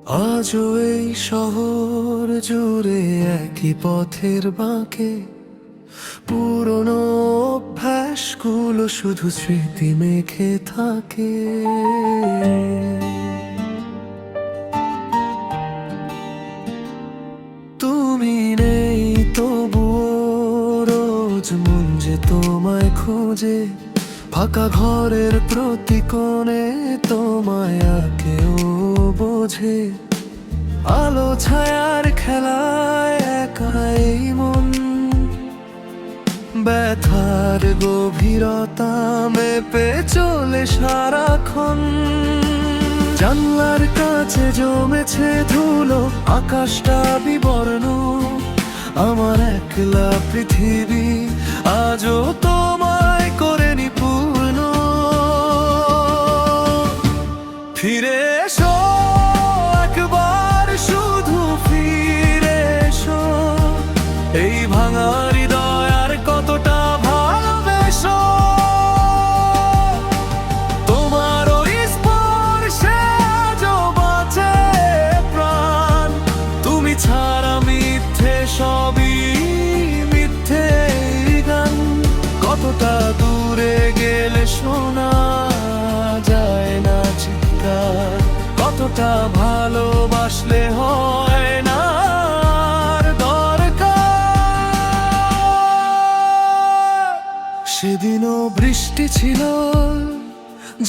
আজও এই শহর জুড়ে একই পথের বাঁকে পুরনো অভ্যাসগুলো শুধু স্মৃতি মেখে থাকে। তুমি নেই তবুও রোজ মন যে তোমায় খোঁজে, ফাঁকা ঘরের প্রতি কোণে তোমায় কেউ বোঝে। আলো ছায়ার খেলায় একাই মন ব্যথার গভীরতা মেপে চলে সারাক্ষণ। জানলার কাছে জমেছে ধুলো, আকাশটা বিবর্ণ, আমার একলা পৃথিবী আজও তোমায় করেনি পূর্ণ। ফিরে এসো একবার, শুধু ফিরে এসো, এই ভাঙা হৃদয় আর কতটা ভালোবেসো। তোমার ওই স্পর্শে আজও বাঁচে প্রাণ, তুমি ছাড়া মিথ্যে সবই মিথ্যে গান। কতটা দূরে গেলে শোনা যায় না চিৎকার, কতটা ভালোবাসলে হয় না আর দরকার। সেদিনও বৃষ্টি ছিল,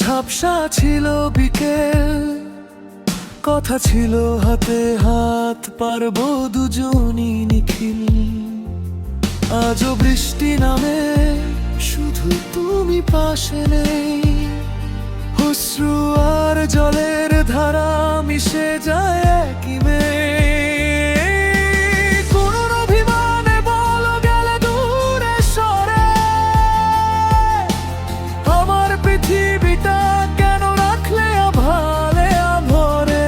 ঝাপসা ছিল বিকেল, কথা ছিল হাতে হাত পারবো দুজনই নিখিল। আজও বৃষ্টি নামে, শুধু তুমি পাশে নেই, অশ্রু আর জলের ধারা মিশে যায় একই মেয়ে। কোন অভিমানে বলো গেলে দূরে সরে, আমার পৃথিবীটা কেন রাখলে আভারে আভরে।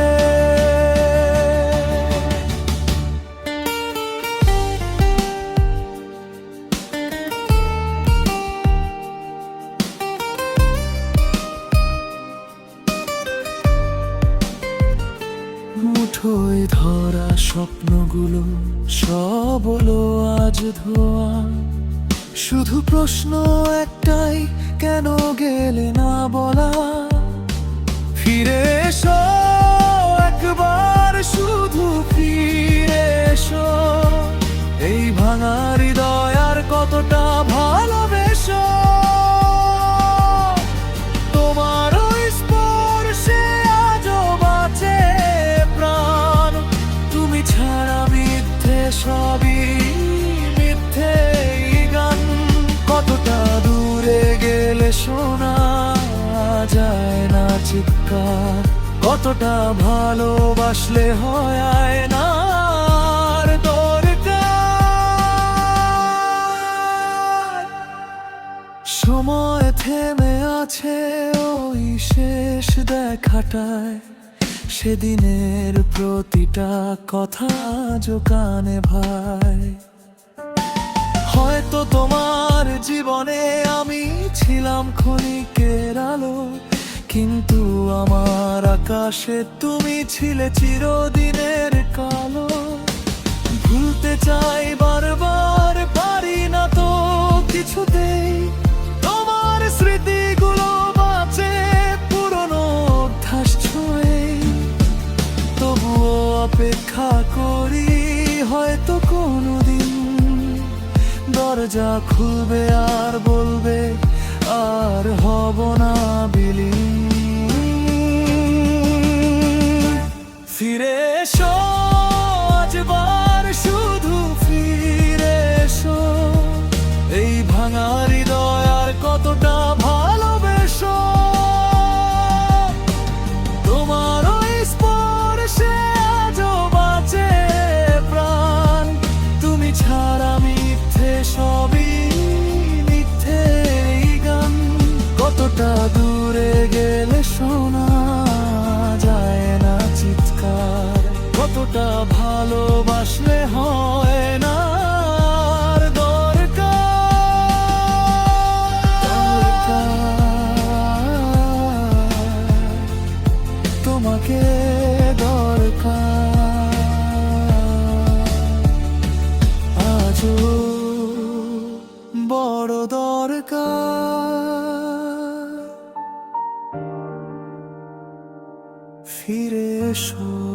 মুঠোয় ধরা স্বপ্নগুলো সব হলো আজ ধোয়া, শুধু প্রশ্ন একটাই, কেন গেলে না বলা। ফিরে এসো একবার, শুধু ফিরে এসো, এই ভাঙা হৃদয় আর কতটা ভালোবেসো। তোমার ওই স্পর্শে আজও বাঁচে প্রাণ, তুমি ছাড়া মিথ্যে সবই মিথ্যে গান। কতটা দূরে গেলে শোনা যায় না চিৎকার, কতটা ভালোবাসলে হয় না আর দরকার। সময় থেমে আছে ওই শেষ দেখাটায়, সেদিনের প্রতিটা কথা আজও কানে ভাই। হয়তো তোমার জীবনে আমি ছিলাম ক্ষণিকের আলো, কিন্তু আমার আকাশে তুমি ছিলে চিরদিনের কালো। ভুলতে চাই বারবার, পারি না তো কিছুতেই, তোমার স্মৃতিগুলো বাঁচে পুরনো অভ্যাস ছুঁয়ে। তবুও অপেক্ষা করি, হয়তো কোনোদিন দরজা খুলবে আর বলবে আর হব না বিলীন। ফিরে এসো আজবার, শুধু ফিরে এসো, এই ভাঙা হৃদয় আর কতটা ভালোবেসো। তোমার ওই স্পর্শে আজও বাঁচে প্রাণ, তুমি ছাড়া মিথ্যে সবই মিথ্যে গান। কতটা দূরে গেলে শোনা যায় না চিৎকার, কতটা ভালোবাসলে হয় না আর দরকার। তোমাকে দরকার। আজও বড় দরকার, ফিরে এসো।